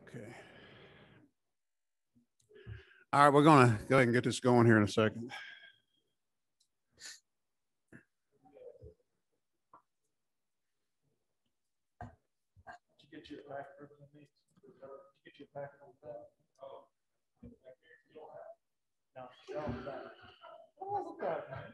Okay. All right, we're going to go ahead and get this going here in a second. Did you get your packet? Get your packet on that? Oh, no, show them that. Oh, look at that.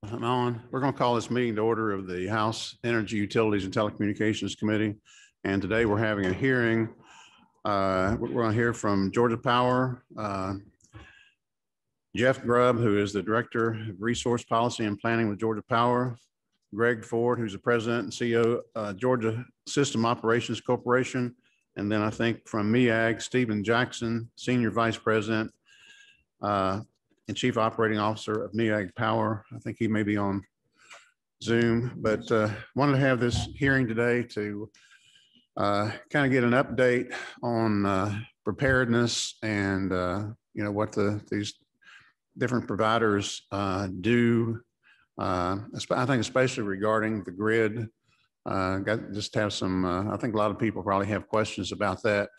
I'm on. We're going to call this meeting to order of the House Energy, Utilities, and Telecommunications Committee. And today we're having a hearing. We're going to hear from Georgia Power, Jeff Grubb, who is the Director of Resource Policy and Planning with Georgia Power, Greg Ford, who's the President and CEO, Georgia System Operations Corporation. And then I think from MEAG, Stephen Jackson, Senior Vice President, and Chief Operating Officer of MEAG Power. I think he may be on Zoom, but wanted to have this hearing today to kind of get an update on preparedness and what these different providers do. I think especially regarding the grid. Just have some. I think a lot of people probably have questions about that,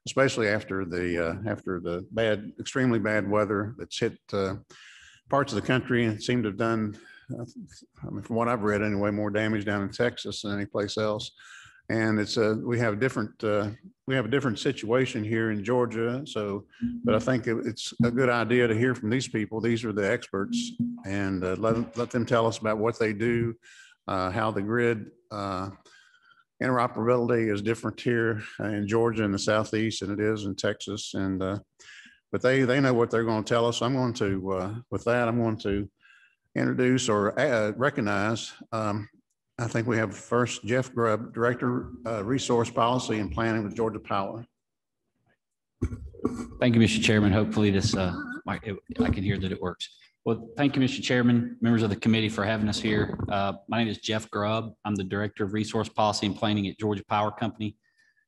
especially after the extremely bad weather that's hit parts of the country and seemed to have done, I mean, from what I've read anyway, more damage down in Texas than any place else. And it's we have a different situation here in Georgia. So, but I think it's a good idea to hear from these people. These are the experts, and let them tell us about what they do, how the grid interoperability is different here in Georgia and the Southeast than it is in Texas. And but they know what they're going to tell us. I'm going to with that, I'm going to introduce or recognize. I think we have first Jeff Grubb, Director Resource Policy and Planning with Georgia Power. Thank you, Mr. Chairman. Hopefully this I can hear that it works. Well, thank you, Mr. Chairman, members of the committee for having us here. My name is Jeff Grubb. I'm the Director of Resource Policy and Planning at Georgia Power Company.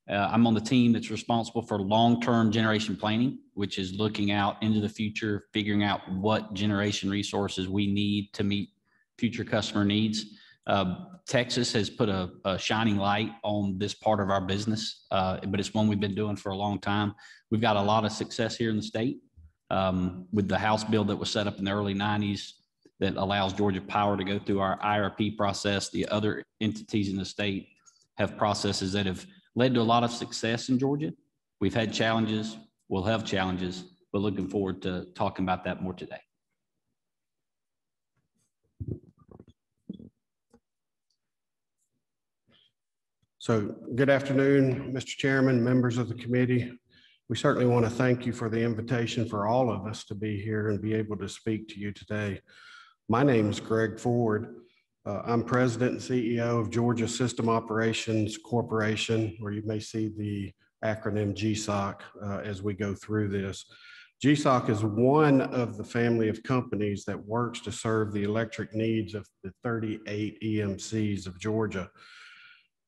I'm on the team that's responsible for long-term generation planning, which is looking out into the future, figuring out what generation resources we need to meet future customer needs. Texas has put a shining light on this part of our business, but it's one we've been doing for a long time. We've got a lot of success here in the state. With the House bill that was set up in the early 90s that allows Georgia Power to go through our IRP process. The other entities in the state have processes that have led to a lot of success in Georgia. We've had challenges, we'll have challenges, but looking forward to talking about that more today. So good afternoon, Mr. Chairman, members of the committee. We certainly want to thank you for the invitation for all of us to be here and be able to speak to you today. My name is Greg Ford. I'm President and CEO of Georgia System Operations Corporation, where you may see the acronym GSOC as we go through this. GSOC is one of the family of companies that works to serve the electric needs of the 38 EMCs of Georgia.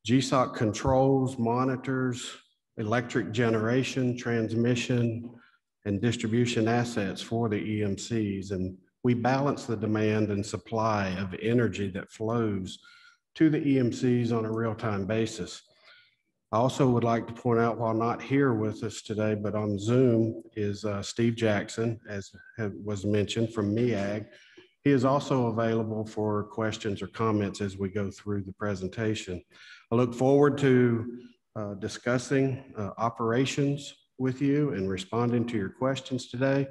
GSOC controls, monitors electric generation, transmission, and distribution assets for the EMCs. And we balance the demand and supply of energy that flows to the EMCs on a real-time basis. I also would like to point out, while not here with us today, but on Zoom is Steve Jackson, as was mentioned, from MEAG. He is also available for questions or comments as we go through the presentation. I look forward to discussing operations with you and responding to your questions today.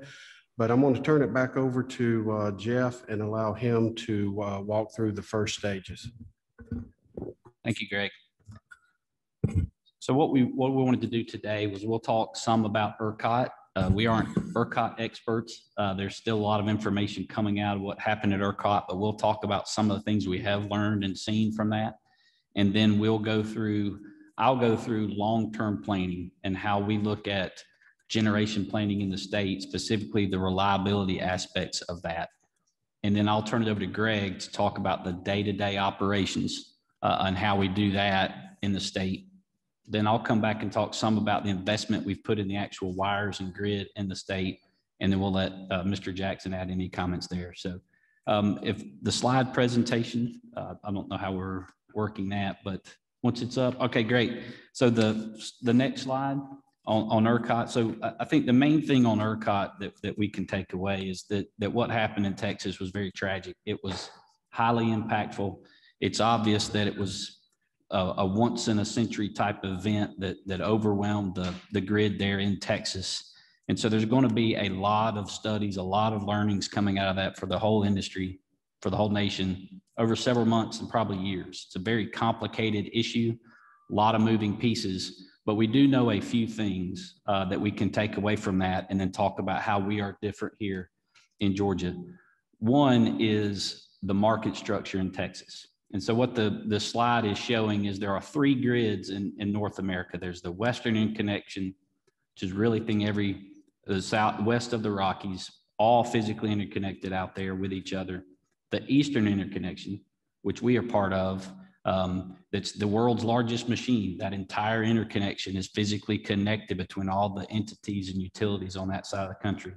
But I'm going to turn it back over to Jeff and allow him to walk through the first stages. Thank you, Greg. So what we wanted to do today was we'll talk some about ERCOT, We aren't ERCOT experts. There's still a lot of information coming out of what happened at ERCOT, but we'll talk about some of the things we have learned and seen from that. And then I'll go through long-term planning and how we look at generation planning in the state, specifically the reliability aspects of that. And then I'll turn it over to Greg to talk about the day-to-day operations and how we do that in the state. Then I'll come back and talk some about the investment we've put in the actual wires and grid in the state. And then we'll let Mr. Jackson add any comments there. So if the slide presentation, I don't know how we're working that, but once it's up, okay, great. So the next slide on ERCOT. So I think the main thing on ERCOT that we can take away is that what happened in Texas was very tragic. It was highly impactful. It's obvious that it was a once in a century type of event that overwhelmed the grid there in Texas. And so there's going to be a lot of studies, a lot of learnings coming out of that for the whole industry, for the whole nation over several months and probably years. It's a very complicated issue, a lot of moving pieces, but we do know a few things that we can take away from that and then talk about how we are different here in Georgia. One is the market structure in Texas. And so what the slide is showing is there are three grids in North America. There's the Western Interconnection, which is really the southwest of the Rockies, all physically interconnected out there with each other. The Eastern Interconnection, which we are part of, that's the world's largest machine. That entire interconnection is physically connected between all the entities and utilities on that side of the country.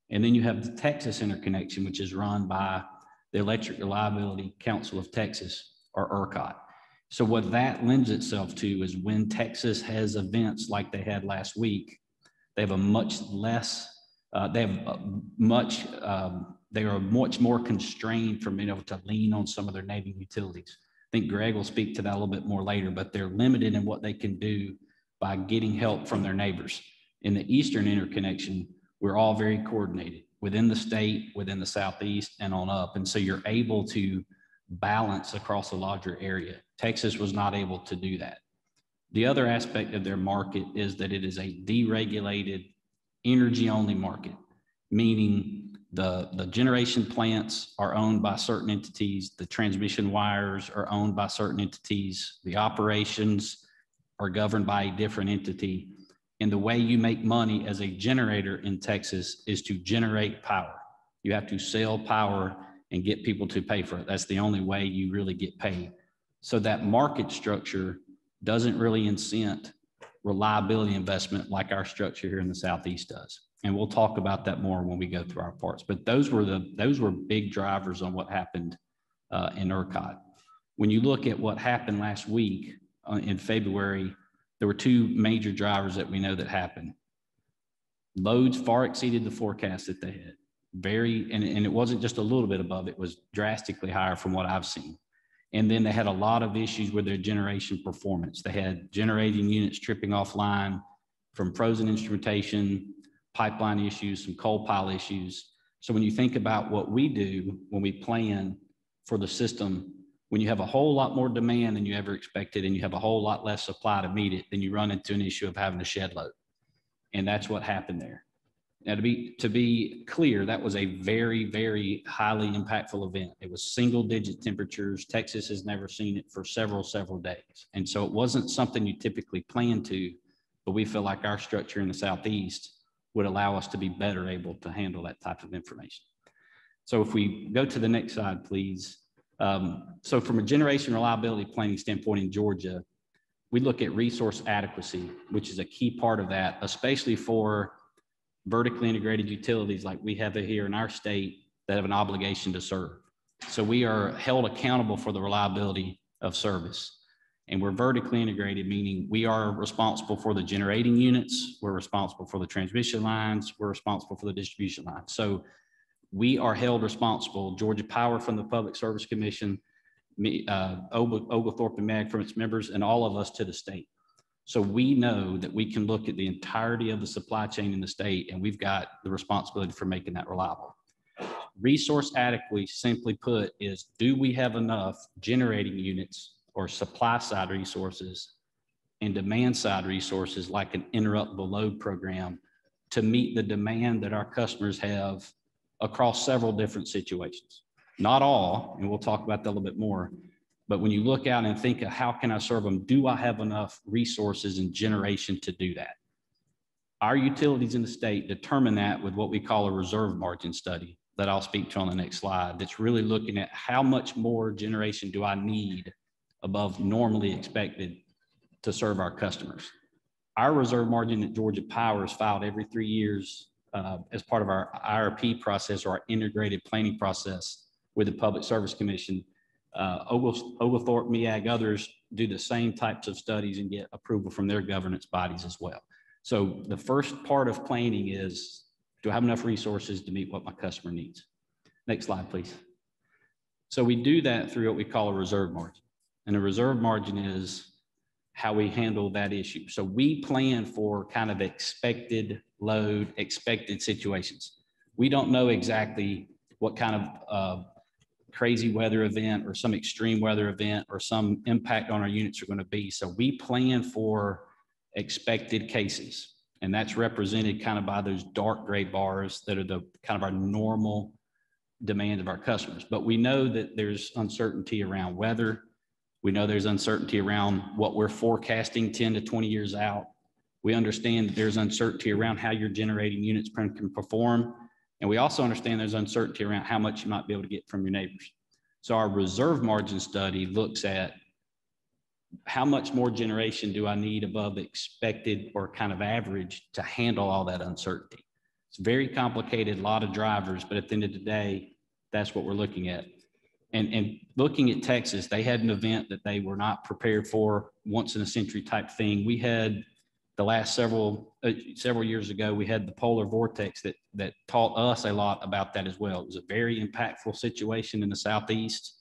And then you have the Texas Interconnection, which is run by the Electric Reliability Council of Texas, or ERCOT. So what that lends itself to is when Texas has events like they had last week, they have they are much more constrained from being able to lean on some of their neighboring utilities. I think Greg will speak to that a little bit more later, but they're limited in what they can do by getting help from their neighbors. In the Eastern Interconnection, we're all very coordinated within the state, within the Southeast, and on up. And so you're able to balance across a larger area. Texas was not able to do that. The other aspect of their market is that it is a deregulated energy-only market, meaning the generation plants are owned by certain entities, the transmission wires are owned by certain entities, the operations are governed by a different entity. And the way you make money as a generator in Texas is to generate power. You have to sell power and get people to pay for it. That's the only way you really get paid. So that market structure doesn't really incent reliability investment like our structure here in the Southeast does. And we'll talk about that more when we go through our parts. But those were big drivers on what happened in ERCOT. When you look at what happened last week in February, there were two major drivers that we know that happened. Loads far exceeded the forecast that they had. And it wasn't just a little bit above, it was drastically higher from what I've seen. And then they had a lot of issues with their generation performance. They had generating units tripping offline from frozen instrumentation, pipeline issues, some coal pile issues. So when you think about what we do when we plan for the system, when you have a whole lot more demand than you ever expected and you have a whole lot less supply to meet it, then you run into an issue of having to shed load. And that's what happened there. Now, to be clear, that was a very, very highly impactful event. It was single-digit temperatures. Texas has never seen it for several days. And so it wasn't something you typically plan to, but we feel like our structure in the Southeast would allow us to be better able to handle that type of information. So if we go to the next slide, please. So from a generation reliability planning standpoint in Georgia, we look at resource adequacy, which is a key part of that, especially for vertically integrated utilities like we have it here in our state that have an obligation to serve. So we are held accountable for the reliability of service. And we're vertically integrated, meaning we are responsible for the generating units, we're responsible for the transmission lines, we're responsible for the distribution lines. So we are held responsible, Georgia Power from the Public Service Commission, Oglethorpe and MAG from its members, and all of us to the state. So we know that we can look at the entirety of the supply chain in the state, and we've got the responsibility for making that reliable. Resource adequacy, simply put, is do we have enough generating units or supply side resources and demand side resources like an interruptible load program to meet the demand that our customers have across several different situations. Not all, and we'll talk about that a little bit more, but when you look out and think of how can I serve them, do I have enough resources and generation to do that? Our utilities in the state determine that with what we call a reserve margin study that I'll speak to on the next slide. That's really looking at how much more generation do I need above normally expected to serve our customers. Our reserve margin at Georgia Power is filed every 3 years as part of our IRP process or our integrated planning process with the Public Service Commission. Oglethorpe, MEAG, others do the same types of studies and get approval from their governance bodies as well. So the first part of planning is, do I have enough resources to meet what my customer needs? Next slide, please. So we do that through what we call a reserve margin. And a reserve margin is how we handle that issue. So we plan for kind of expected load, expected situations. We don't know exactly what kind of crazy weather event or some extreme weather event or some impact on our units are going to be. So we plan for expected cases, and that's represented kind of by those dark gray bars that are the kind of our normal demand of our customers. But we know that there's uncertainty around weather. We know there's uncertainty around what we're forecasting 10 to 20 years out. We understand that there's uncertainty around how your generating units can perform. And we also understand there's uncertainty around how much you might be able to get from your neighbors. So our reserve margin study looks at how much more generation do I need above expected or kind of average to handle all that uncertainty. It's very complicated, a lot of drivers, but at the end of the day, that's what we're looking at. And looking at Texas, they had an event that they were not prepared for, once in a century type thing. We had the last several years ago, we had the polar vortex that taught us a lot about that as well. It was a very impactful situation in the Southeast.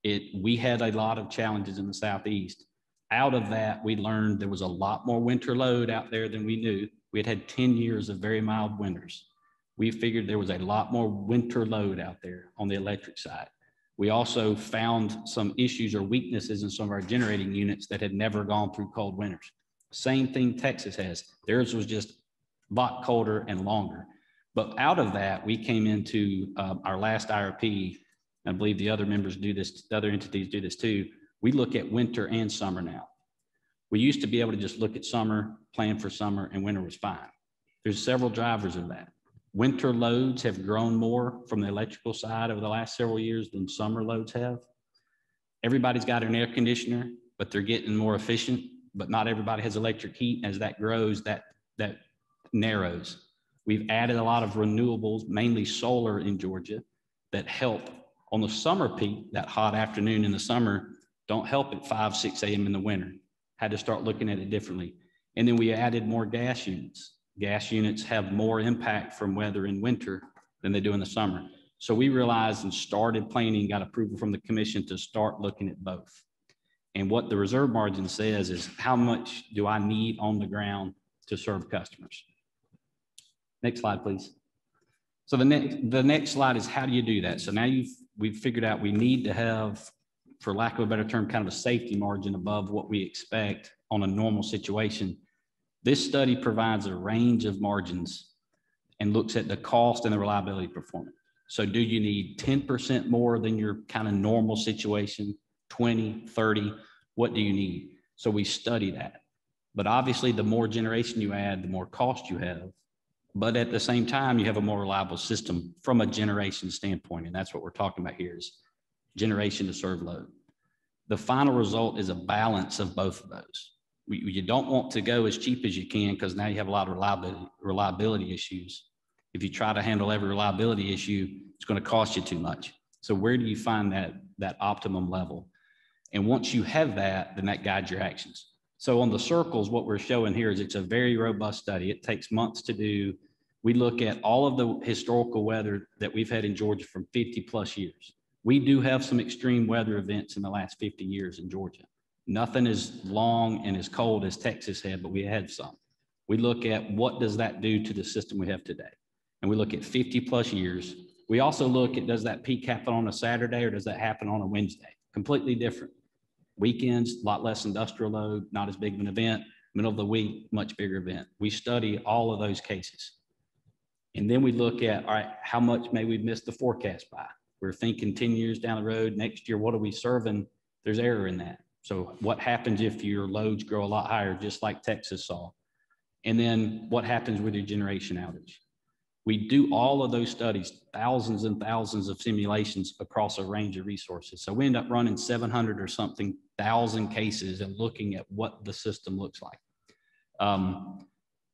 We had a lot of challenges in the Southeast. Out of that, we learned there was a lot more winter load out there than we knew. We had 10 years of very mild winters. We figured there was a lot more winter load out there on the electric side. We also found some issues or weaknesses in some of our generating units that had never gone through cold winters. Same thing Texas has. Theirs was just a lot colder and longer. But out of that, we came into our last IRP. I believe the other members do this, the other entities do this too. We look at winter and summer now. We used to be able to just look at summer, plan for summer, and winter was fine. There's several drivers of that. Winter loads have grown more from the electrical side over the last several years than summer loads have. Everybody's got an air conditioner, but they're getting more efficient, but not everybody has electric heat. As that grows, that narrows. We've added a lot of renewables, mainly solar in Georgia, that help on the summer peak. That hot afternoon in the summer don't help at 5, 6 a.m. in the winter. Had to start looking at it differently. And then we added more gas units. Gas units have more impact from weather in winter than they do in the summer. So we realized and started planning, got approval from the commission to start looking at both. And what the reserve margin says is how much do I need on the ground to serve customers? Next slide, please. So the next slide is how do you do that? So now we've figured out we need to have, for lack of a better term, kind of a safety margin above what we expect on a normal situation. This study provides a range of margins and looks at the cost and the reliability performance. So do you need 10% more than your kind of normal situation, 20, 30? What do you need? So we study that. But obviously, the more generation you add, the more cost you have. But at the same time, you have a more reliable system from a generation standpoint. And that's what we're talking about here is generation to serve load. The final result is a balance of both of those. You don't want to go as cheap as you can because now you have a lot of reliability issues. If you try to handle every reliability issue, it's going to cost you too much. So where do you find that optimum level? And once you have that, then that guides your actions. So on the circles, what we're showing here is it's a very robust study. It takes months to do. We look at all of the historical weather that we've had in Georgia from 50 plus years. We do have some extreme weather events in the last 50 years in Georgia. Nothing as long and as cold as Texas had, but we had some. We look at what does that do to the system we have today? And we look at 50 plus years. We also look at, does that peak happen on a Saturday or does that happen on a Wednesday? Completely different. Weekends, a lot less industrial load, not as big of an event. Middle of the week, much bigger event. We study all of those cases. And then we look at, all right, how much may we miss the forecast by? We're thinking 10 years down the road, next year, what are we serving? There's error in that. So what happens if your loads grow a lot higher, just like Texas saw? And then what happens with your generation outage? We do all of those studies, thousands and thousands of simulations across a range of resources. So we end up running 700 or something thousand cases and looking at what the system looks like.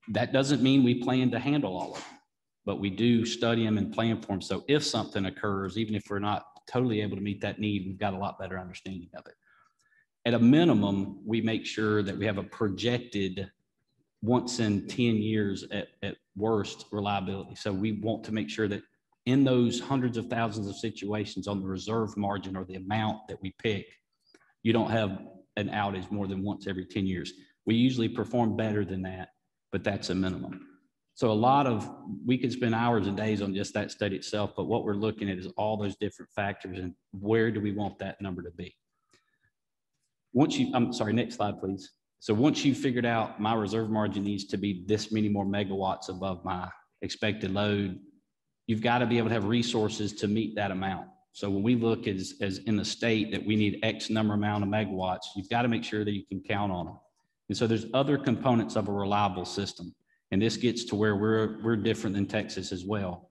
That doesn't mean we plan to handle all of them, but we do study them and plan for them. So if something occurs, even if we're not totally able to meet that need, we've got a lot better understanding of it. At a minimum, we make sure that we have a projected once in 10 years at worst reliability. So we want to make sure that in those hundreds of thousands of situations on the reserve margin or the amount that we pick, you don't have an outage more than once every 10 years. We usually perform better than that, but that's a minimum. So we could spend hours and days on just that study itself, but what we're looking at is all those different factors and where do we want that number to be? I'm sorry, next slide, please. So once you've figured out my reserve margin needs to be this many more megawatts above my expected load, you've got to be able to have resources to meet that amount. So when we look as in the state that we need X number amount of megawatts, you've got to make sure that you can count on them. And so there's other components of a reliable system. And this gets to where we're different than Texas as well.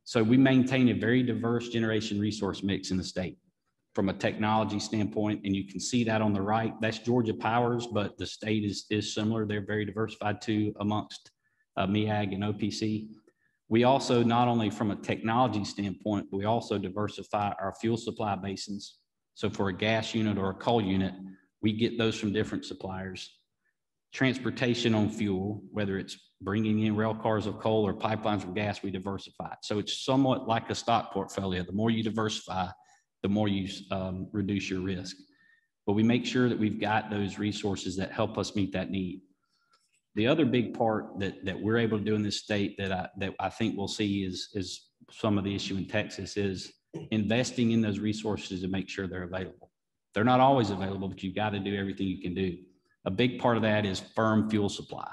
So we maintain a very diverse generation resource mix in the state from a technology standpoint, and you can see that on the right. That's Georgia Power's, but the state is similar. They're very diversified too amongst MEAG and OPC. We also, not only from a technology standpoint, we also diversify our fuel supply basins. So for a gas unit or a coal unit, we get those from different suppliers. Transportation on fuel, whether it's bringing in rail cars of coal or pipelines of gas, we diversify. So it's somewhat like a stock portfolio. The more you diversify, the more you reduce your risk. But we make sure that we've got those resources that help us meet that need. The other big part that we're able to do in this state that I think we'll see is some of the issue in Texas is investing in those resources to make sure they're available. They're not always available, but you've got to do everything you can do. A big part of that is firm fuel supply.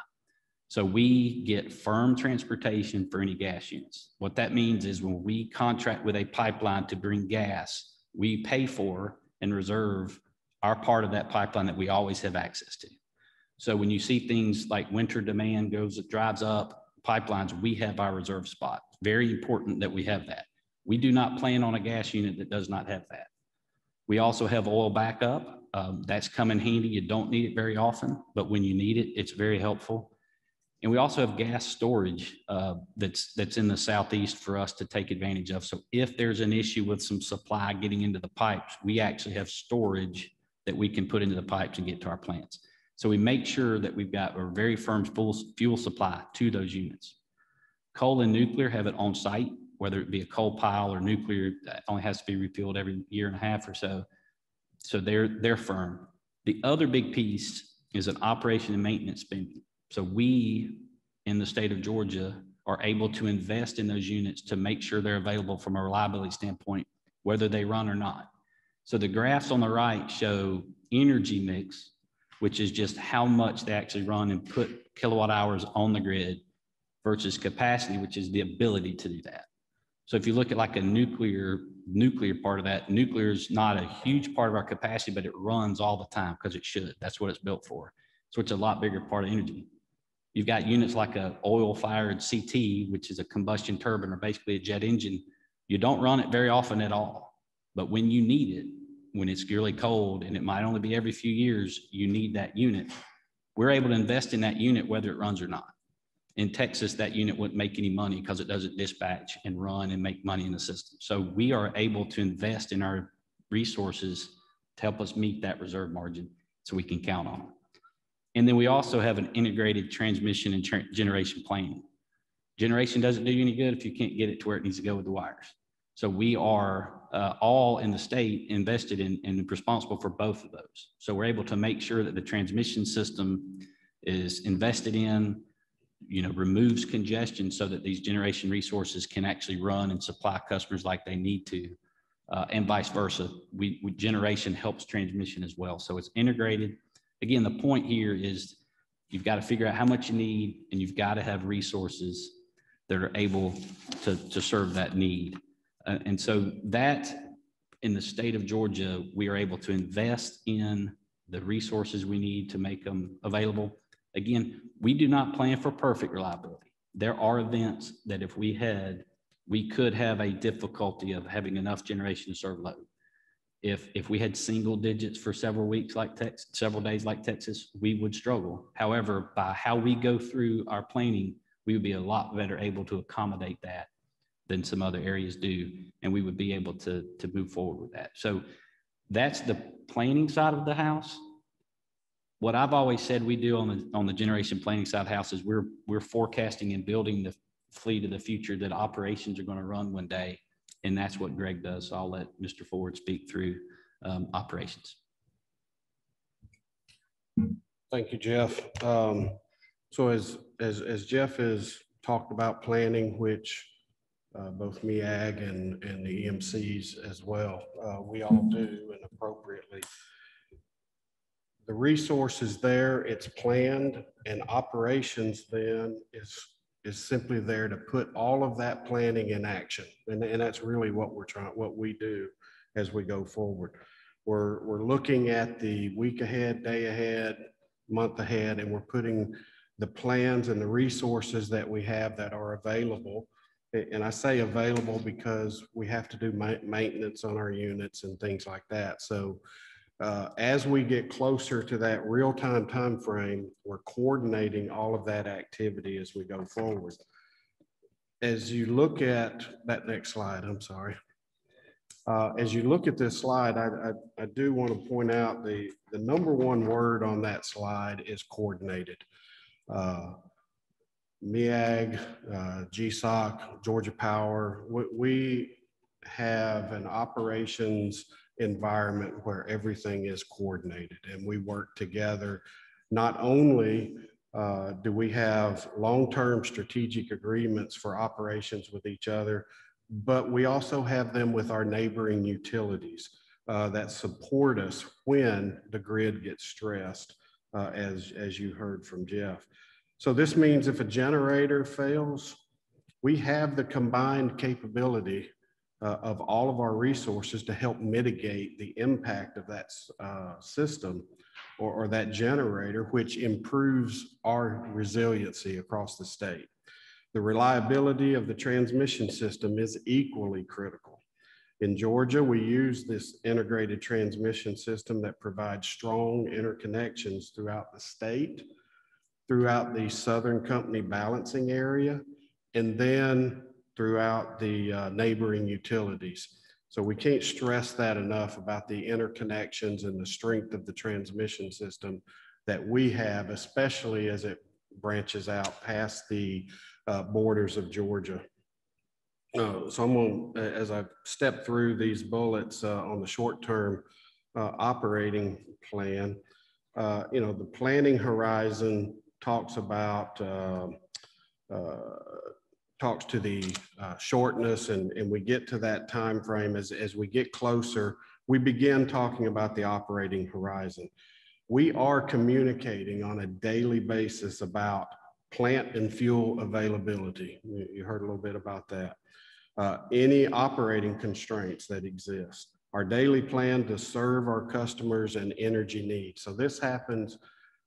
So we get firm transportation for any gas units. What that means is when we contract with a pipeline to bring gas, we pay for and reserve our part of that pipeline that we always have access to. So when you see things like winter demand drives up pipelines, we have our reserve spot. Very important that we have that. We do not plan on a gas unit that does not have that. We also have oil backup. That's come in handy. You don't need it very often, but when you need it, it's very helpful. And we also have gas storage that's in the Southeast for us to take advantage of. So if there's an issue with some supply getting into the pipes, we actually have storage that we can put into the pipes and get to our plants. So we make sure that we've got a very firm fuel supply to those units. Coal and nuclear have it on site, whether it be a coal pile or nuclear, that only has to be refueled every year and a half or so. So they're firm. The other big piece is an operation and maintenance spending. So we, in the state of Georgia, are able to invest in those units to make sure they're available from a reliability standpoint, whether they run or not. So the graphs on the right show energy mix, which is just how much they actually run and put kilowatt hours on the grid, versus capacity, which is the ability to do that. So if you look at like a nuclear part of that, nuclear is not a huge part of our capacity, but it runs all the time because it should. That's what it's built for. So it's a lot bigger part of energy. You've got units like a oil-fired CT, which is a combustion turbine or basically a jet engine. You don't run it very often at all, but when you need it, when it's really cold and it might only be every few years, you need that unit. We're able to invest in that unit whether it runs or not. In Texas, that unit wouldn't make any money because it doesn't dispatch and run and make money in the system. So we are able to invest in our resources to help us meet that reserve margin so we can count on it. And then we also have an integrated transmission and generation planning. Generation doesn't do you any good if you can't get it to where it needs to go with the wires. So we are all in the state invested in and responsible for both of those. So we're able to make sure that the transmission system is invested in, removes congestion so that these generation resources can actually run and supply customers like they need to, and vice versa. Generation helps transmission as well. So it's integrated. Again, the point here is you've got to figure out how much you need and you've got to have resources that are able to serve that need. And so that, in the state of Georgia, we are able to invest in the resources we need to make them available. Again, we do not plan for perfect reliability. There are events that if we could have a difficulty of having enough generation to serve load. If we had single digits for several weeks like Texas, several days like Texas, we would struggle. However, by how we go through our planning, we would be a lot better able to accommodate that than some other areas do, and we would be able to move forward with that. So that's the planning side of the house. What I've always said we do on the generation planning side of the house is we're forecasting and building the fleet of the future that operations are going to run one day. And that's what Greg does. So I'll let Mr. Ford speak through operations. Thank you, Jeff. So as Jeff has talked about planning, which both MEAG and the EMCs as well, we all do, and appropriately. The resources there, it's planned, and operations then is simply there to put all of that planning in action. And that's really what what we do as we go forward. We're looking at the week ahead, day ahead, month ahead, and we're putting the plans and the resources that we have that are available. And I say available because we have to do maintenance on our units and things like that. So as we get closer to that real-time time frame, we're coordinating all of that activity as we go forward. As you look at that next slide, I'm sorry. As you look at this slide, I do want to point out the number one word on that slide is coordinated. MEAG, GSOC, Georgia Power, we have an operations environment where everything is coordinated and we work together. Not only do we have long-term strategic agreements for operations with each other, but we also have them with our neighboring utilities that support us when the grid gets stressed, as you heard from Jeff. So this means if a generator fails, we have the combined capability of all of our resources to help mitigate the impact of that system or that generator, which improves our resiliency across the state. The reliability of the transmission system is equally critical. In Georgia, we use this integrated transmission system that provides strong interconnections throughout the state, throughout the Southern Company balancing area, and then throughout the neighboring utilities. So we can't stress that enough about the interconnections and the strength of the transmission system that we have, especially as it branches out past the borders of Georgia. So I'm going to, as I step through these bullets on the short-term operating plan, the planning horizon talks about talks to the shortness, and we get to that time frame. As we get closer, we begin talking about the operating horizon. We are communicating on a daily basis about plant and fuel availability. You heard a little bit about that. Any operating constraints that exist. Our daily plan to serve our customers and energy needs. So this happens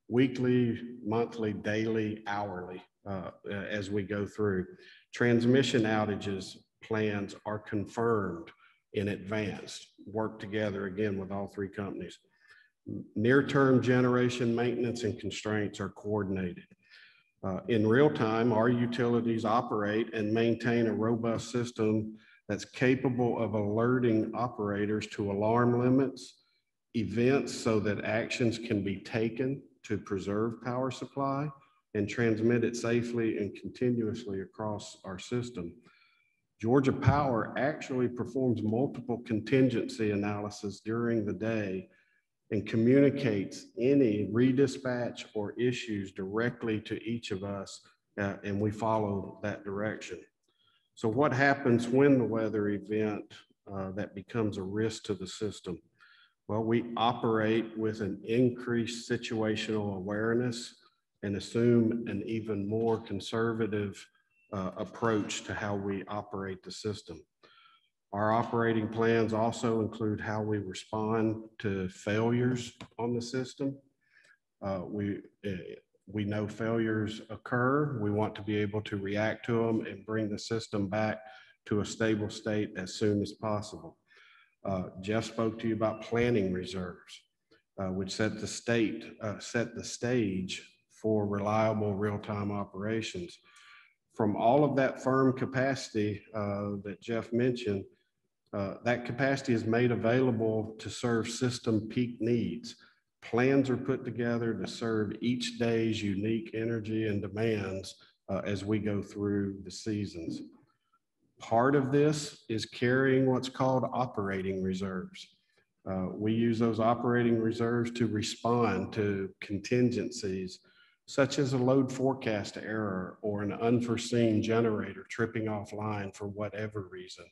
weekly, monthly, daily, hourly as we go through. Transmission outages plans are confirmed in advance, work together again with all three companies. Near-term generation maintenance and constraints are coordinated. In real time, our utilities operate and maintain a robust system that's capable of alerting operators to alarm limits, events so that actions can be taken to preserve power supply and transmit it safely and continuously across our system. Georgia Power actually performs multiple contingency analysis during the day and communicates any redispatch or issues directly to each of us, and we follow that direction. So what happens when the weather event that becomes a risk to the system? Well, we operate with an increased situational awareness and assume an even more conservative approach to how we operate the system. Our operating plans also include how we respond to failures on the system. We know failures occur. We want to be able to react to them and bring the system back to a stable state as soon as possible. Jeff spoke to you about planning reserves, which set the stage for reliable real-time operations. From all of that firm capacity that Jeff mentioned, that capacity is made available to serve system peak needs. Plans are put together to serve each day's unique energy and demands as we go through the seasons. Part of this is carrying what's called operating reserves. We use those operating reserves to respond to contingencies, such as a load forecast error or an unforeseen generator tripping offline for whatever reason.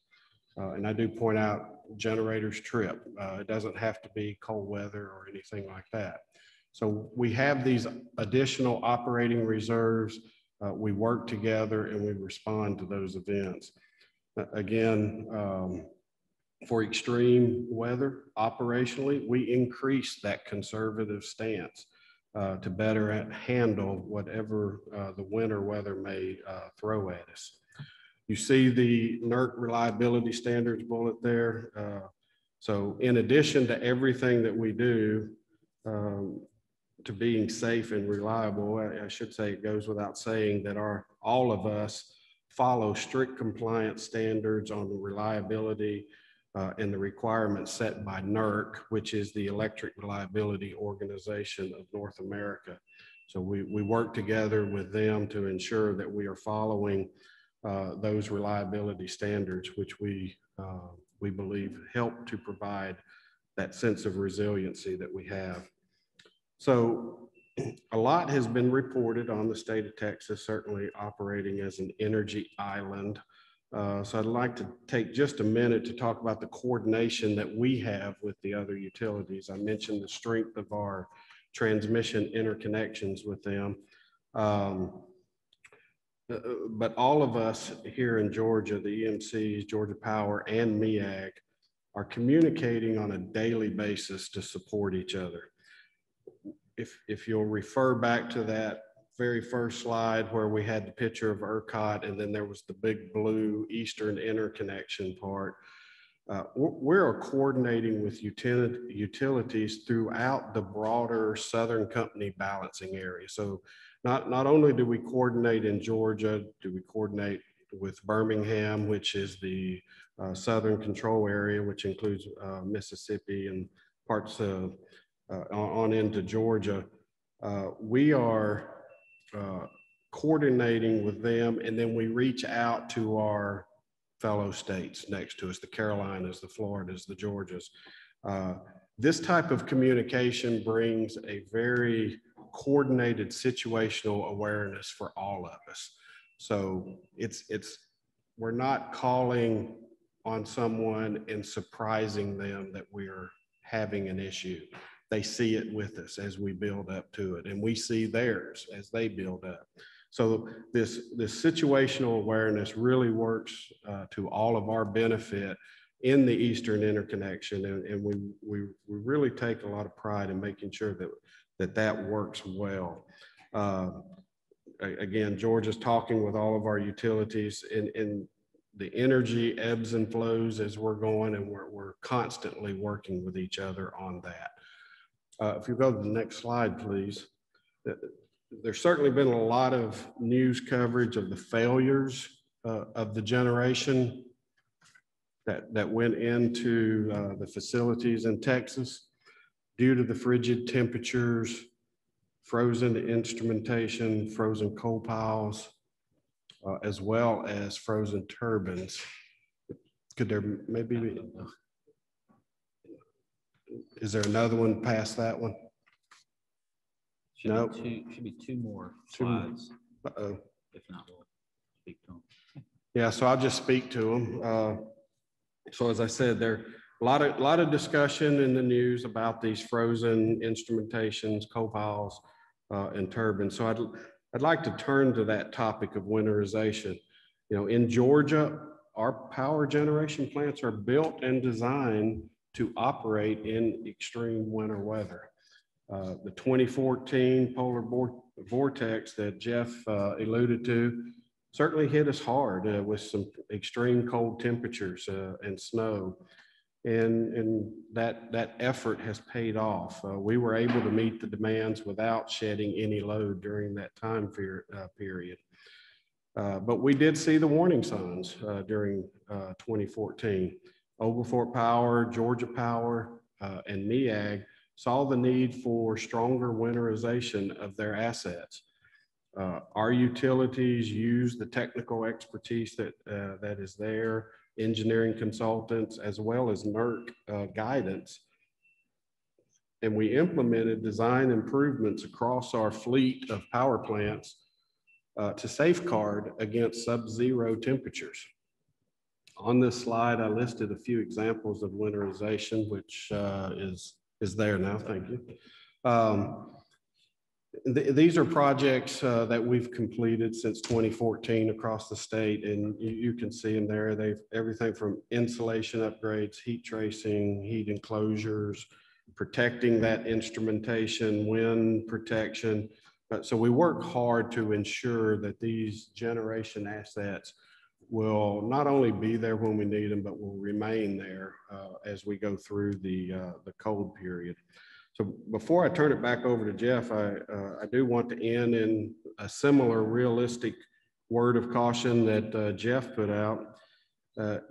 And I do point out generators trip. It doesn't have to be cold weather or anything like that. So we have these additional operating reserves. We work together and we respond to those events. Again, for extreme weather, operationally, we increase that conservative stance to better handle whatever the winter weather may throw at us. You see the NERC reliability standards bullet there. So in addition to everything that we do to being safe and reliable, I should say it goes without saying that all of us follow strict compliance standards on the reliability and the requirements set by NERC, which is the Electric Reliability Organization of North America. So we work together with them to ensure that we are following those reliability standards, which we believe help to provide that sense of resiliency that we have. So a lot has been reported on the state of Texas, certainly operating as an energy island. So I'd like to take just a minute to talk about the coordination that we have with the other utilities. I mentioned the strength of our transmission interconnections with them. But all of us here in Georgia, the EMCs, Georgia Power, and MEAG, are communicating on a daily basis to support each other. If you'll refer back to that very first slide where we had the picture of ERCOT and then there was the big blue Eastern Interconnection part, we're coordinating with utilities throughout the broader Southern Company balancing area. So not only do we coordinate in Georgia, do we coordinate with Birmingham, which is the Southern Control Area, which includes Mississippi and parts of on into Georgia. We are coordinating with them, and then we reach out to our fellow states next to us, the Carolinas, the Floridas, the Georgias. This type of communication brings a very coordinated situational awareness for all of us. So we're not calling on someone and surprising them that we're having an issue. They see it with us as we build up to it, and we see theirs as they build up. So this situational awareness really works to all of our benefit in the Eastern Interconnection, and we really take a lot of pride in making sure that works well. Again, Georgia's talking with all of our utilities, and the energy ebbs and flows as we're going, and we're constantly working with each other on that. If you go to the next slide, please. There's certainly been a lot of news coverage of the failures of the generation that went into the facilities in Texas due to the frigid temperatures, frozen instrumentation, frozen coal piles, as well as frozen turbines. Could there maybe be, is there another one past that one? No. Should be two more slides. Uh-oh. If not, we'll speak to them. Yeah, so I'll just speak to them. So as I said, there a lot of discussion in the news about these frozen instrumentations, coal piles, and turbines. So I'd like to turn to that topic of winterization. You know, in Georgia, our power generation plants are built and designed to operate in extreme winter weather. The 2014 polar vortex that Jeff alluded to certainly hit us hard with some extreme cold temperatures and snow. And that effort has paid off. We were able to meet the demands without shedding any load during that time period. But we did see the warning signs during 2014. Oglethorpe Power, Georgia Power, and MEAG saw the need for stronger winterization of their assets. Our utilities use the technical expertise that is there, engineering consultants, as well as NERC guidance. And we implemented design improvements across our fleet of power plants to safeguard against sub-zero temperatures. On this slide, I listed a few examples of winterization, which is there now, thank you. These are projects that we've completed since 2014 across the state, and you can see in there, they've everything from insulation upgrades, heat tracing, heat enclosures, protecting that instrumentation, wind protection. So we work hard to ensure that these generation assets will not only be there when we need them, but will remain there as we go through the cold period. So before I turn it back over to Jeff, I do want to end in a similar realistic word of caution that Jeff put out.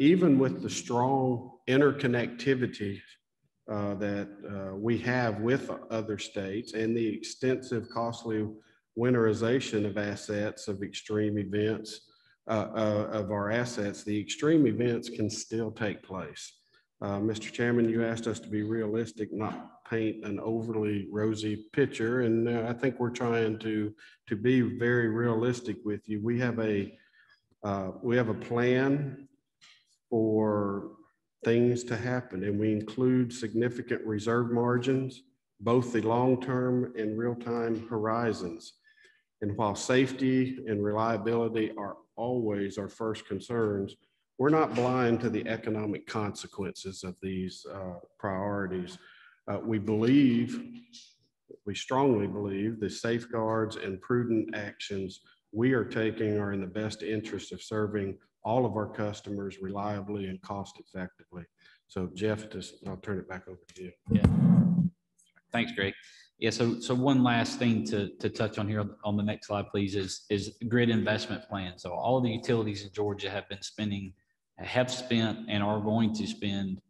Even with the strong interconnectivity that we have with other states and the extensive costly winterization of assets of extreme events, of our assets, the extreme events can still take place. Mr. Chairman, you asked us to be realistic, not paint an overly rosy picture, and I think we're trying to be very realistic with you. We have a plan for things to happen, and we include significant reserve margins, both the long-term and real-time horizons. And while safety and reliability are always our first concerns, we're not blind to the economic consequences of these priorities. We strongly believe the safeguards and prudent actions we are taking are in the best interest of serving all of our customers reliably and cost effectively. So Jeff, I'll turn it back over to you. Yeah. Thanks, Greg. Yeah, so one last thing to touch on here on the next slide, please, is grid investment plan. So all of the utilities in Georgia have spent and are going to spend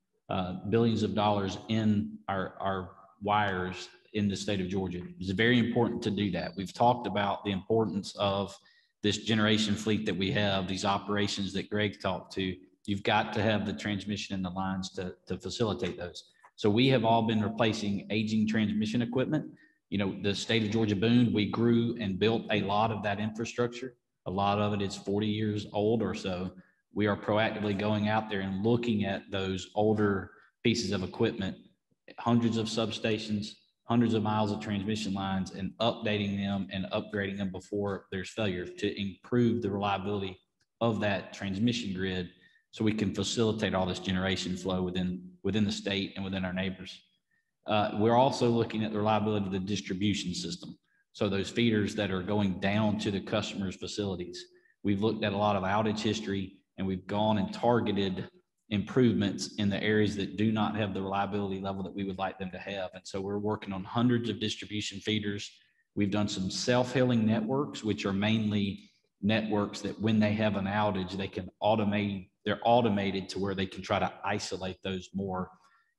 billions of dollars in our wires in the state of Georgia. It's very important to do that. We've talked about the importance of this generation fleet that we have, these operations that Greg talked to. You've got to have the transmission and the lines to facilitate those. So we have all been replacing aging transmission equipment. You know, the state of Georgia boomed, we grew and built a lot of that infrastructure. A lot of it is 40 years old or so. We are proactively going out there and looking at those older pieces of equipment, hundreds of substations, hundreds of miles of transmission lines, and updating them and upgrading them before there's failure to improve the reliability of that transmission grid so we can facilitate all this generation flow within the state and within our neighbors. We're also looking at the reliability of the distribution system. So those feeders that are going down to the customer's facilities. We've looked at a lot of outage history, and we've gone and targeted improvements in the areas that do not have the reliability level that we would like them to have. And so we're working on hundreds of distribution feeders. We've done some self-healing networks, which are mainly networks that when they have an outage, they can automate, they're automated to where they can try to isolate those more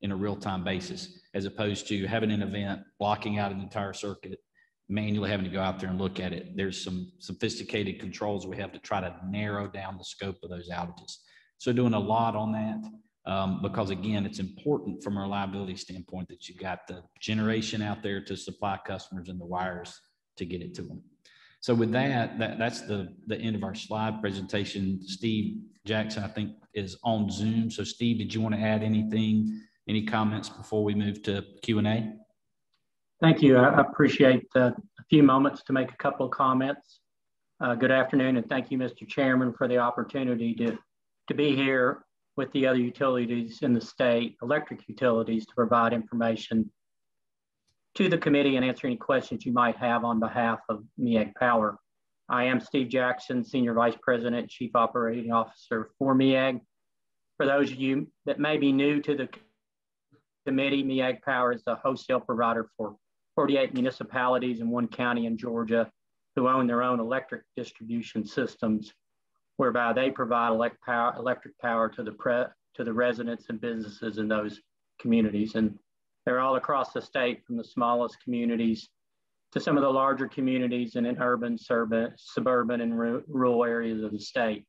in a real-time basis, as opposed to having an event, blocking out an entire circuit, manually having to go out there and look at it. There's some sophisticated controls we have to try to narrow down the scope of those outages. So doing a lot on that because again, it's important from a reliability standpoint that you've got the generation out there to supply customers and the wires to get it to them. So with that's the end of our slide presentation. Steve Jackson, I think, is on Zoom. So Steve, did you want to add anything, any comments before we move to Q&A? Thank you. I appreciate a few moments to make a couple of comments. Good afternoon, and thank you, Mr. Chairman, for the opportunity to be here with the other utilities in the state, electric utilities, to provide information to the committee and answer any questions you might have on behalf of MEAG Power. I am Steve Jackson, Senior Vice President, Chief Operating Officer for MEAG. For those of you that may be new to the committee, MEAG Power is a wholesale provider for 48 municipalities in one county in Georgia who own their own electric distribution systems, whereby they provide electric power to the residents and businesses in those communities. And they're all across the state, from the smallest communities to some of the larger communities and in urban, suburban, and rural areas of the state.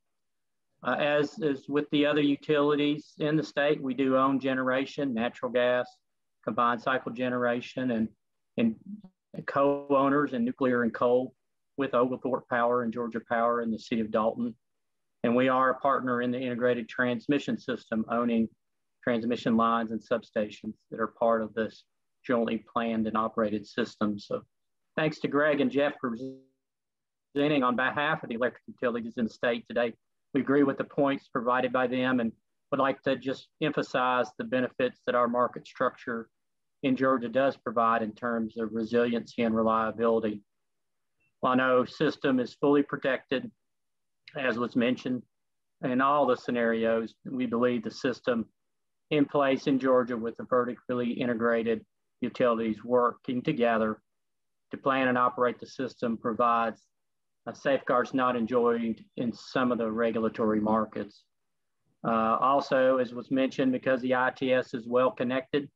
As is with the other utilities in the state, we do own generation, natural gas, combined cycle generation, and co-owners in nuclear and coal with Oglethorpe Power and Georgia Power in the city of Dalton. And we are a partner in the integrated transmission system, owning transmission lines and substations that are part of this jointly planned and operated system. So thanks to Greg and Jeff for presenting on behalf of the electric utilities in the state today. We agree with the points provided by them and would like to just emphasize the benefits that our market structure in Georgia does provide in terms of resiliency and reliability. While no system is fully protected, as was mentioned in all the scenarios, we believe the system in place in Georgia with the vertically integrated utilities working together to plan and operate the system provides safeguards not enjoyed in some of the regulatory markets. Also, as was mentioned, because the ITS is well connected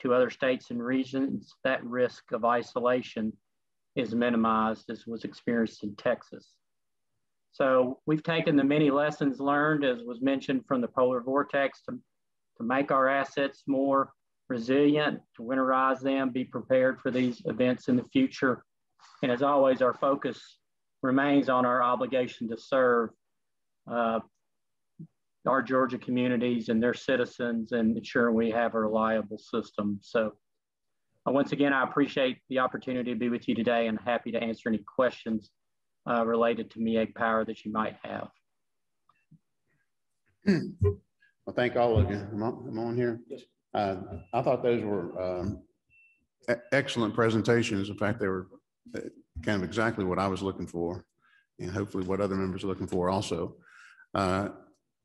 to other states and regions, that risk of isolation is minimized, as was experienced in Texas. So we've taken the many lessons learned, as was mentioned, from the polar vortex to make our assets more resilient, to winterize them, be prepared for these events in the future. And as always, our focus remains on our obligation to serve our Georgia communities and their citizens and ensuring we have a reliable system. So once again, I appreciate the opportunity to be with you today and happy to answer any questions related to MEAG Power that you might have. Well, thank all of you. I'm on here. Yes. I thought those were excellent presentations. In fact, they were kind of exactly what I was looking for, and hopefully what other members are looking for also.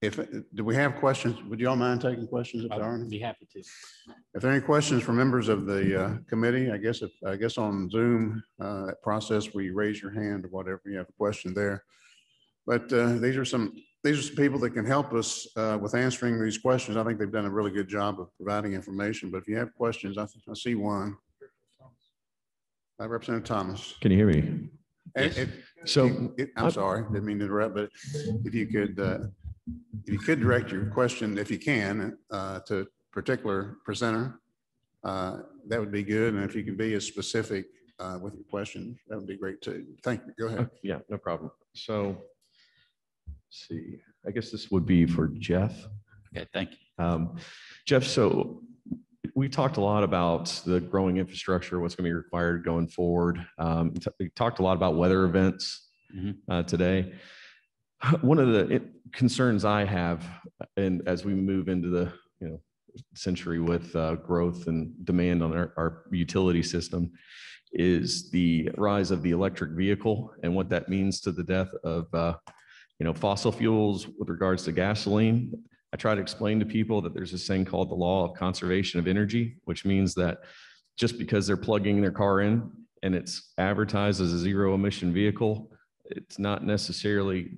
Do we have questions? Would you all mind taking questions? I'd be happy to. If there are any questions from members of the committee, I guess on Zoom process, we raise your hand or whatever you have a question there. But these are some people that can help us with answering these questions. I think they've done a really good job of providing information. But if you have questions, I see one. Representative Thomas. Can you hear me? Yes. I'm sorry, didn't mean to interrupt, but if you could direct your question, if you can, to a particular presenter, that would be good. And if you can be as specific with your question, that would be great too. Thank you. Go ahead. Yeah, no problem. So, let's see, I guess this would be for Jeff. Okay, thank you. Jeff, so we talked a lot about the growing infrastructure, what's going to be required going forward. We talked a lot about weather events today. One of the concerns I have, and as we move into the century with growth and demand on our utility system, is the rise of the electric vehicle and what that means to the death of fossil fuels with regards to gasoline. I try to explain to people that there's this thing called the law of conservation of energy, which means that just because they're plugging their car in and it's advertised as a zero emission vehicle, it's not necessarily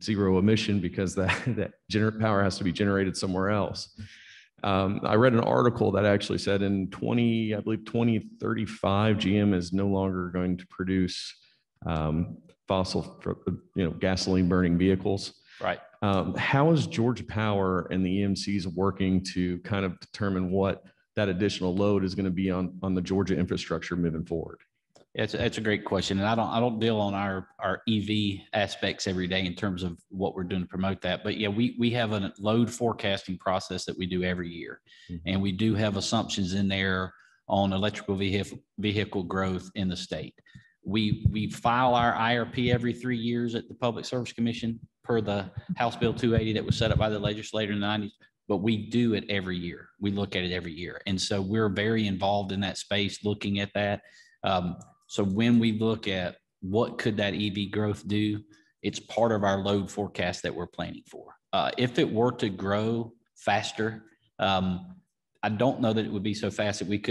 zero emission because that power has to be generated somewhere else. I read an article that actually said in 2035, GM is no longer going to produce gasoline burning vehicles. Right. How is Georgia Power and the EMCs working to kind of determine what that additional load is going to be on the Georgia infrastructure moving forward? It's a great question, and I don't deal on our EV aspects every day in terms of what we're doing to promote that. But yeah, we have a load forecasting process that we do every year, and we do have assumptions in there on electrical vehicle growth in the state. We file our IRP every 3 years at the Public Service Commission per the House Bill 280 that was set up by the legislator in the 90s. But we do it every year. We look at it every year. And so we're very involved in that space, looking at that. So when we look at what could that EV growth do, it's part of our load forecast that we're planning for. If it were to grow faster, I don't know that it would be so fast that we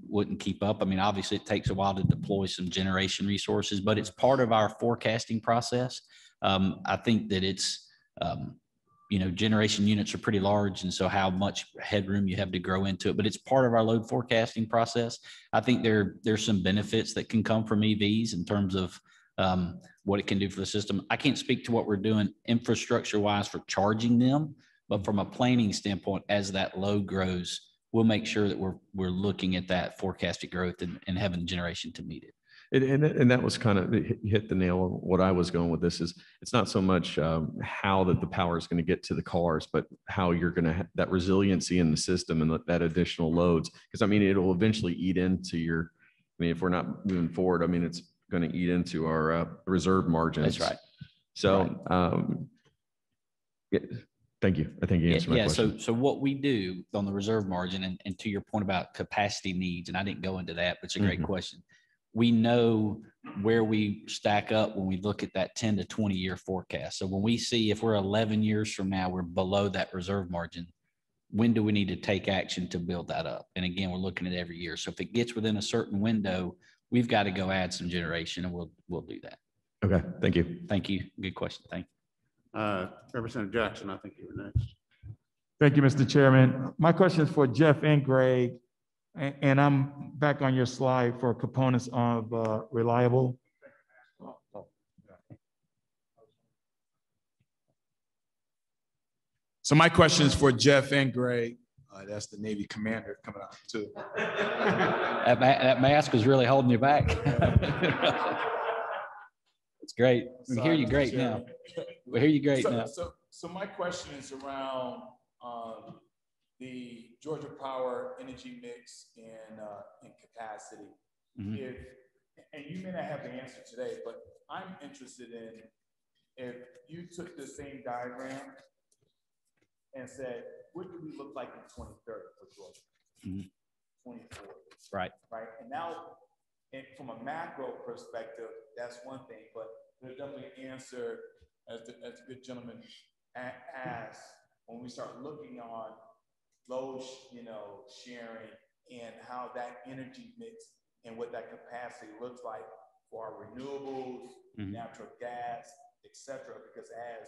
wouldn't keep up. I mean, obviously it takes a while to deploy some generation resources, but it's part of our forecasting process. I think that it's, generation units are pretty large, and so how much headroom you have to grow into it, but it's part of our load forecasting process. I think there's some benefits that can come from EVs in terms of what it can do for the system. I can't speak to what we're doing infrastructure wise for charging them, but from a planning standpoint, as that load grows, we'll make sure that we're looking at that forecasted growth and having generation to meet it. And that was kind of, you hit the nail on what I was going with this is it's not so much how that the power is going to get to the cars, but how you're going to have that resiliency in the system and that additional loads. Because I mean, it'll eventually eat into if we're not moving forward, I mean, it's going to eat into our reserve margins. That's right. So, thank you. I think you answered my question. So what we do on the reserve margin, and to your point about capacity needs, and I didn't go into that, but it's a great question. We know where we stack up when we look at that 10 to 20 year forecast. So when we see if we're 11 years from now, we're below that reserve margin, when do we need to take action to build that up? And again, we're looking at every year. So if it gets within a certain window, we've got to go add some generation, and we'll do that. Okay. Thank you. Thank you. Good question. Thank you. Representative Jackson, I think you were next. Thank you, Mr. Chairman. My question is for Jeff and Greg, and I'm back on your slide for components of reliable. So my question is for Jeff and Greg. That's the Navy commander coming out too. That mask was really holding you back. It's great. We hear you great now. We hear you great now. So my question is around the Georgia Power energy mix and capacity. Mm-hmm. And you may not have the answer today, but I'm interested in if you took the same diagram and said, what do we look like in 2030 for Georgia? Mm-hmm. 2040. Right. Right. And now, from a macro perspective, that's one thing, but there's definitely an answer, as the good gentleman asked, when we start looking on load, sharing and how that energy mix and what that capacity looks like for our renewables, mm-hmm. natural gas, etc. Because as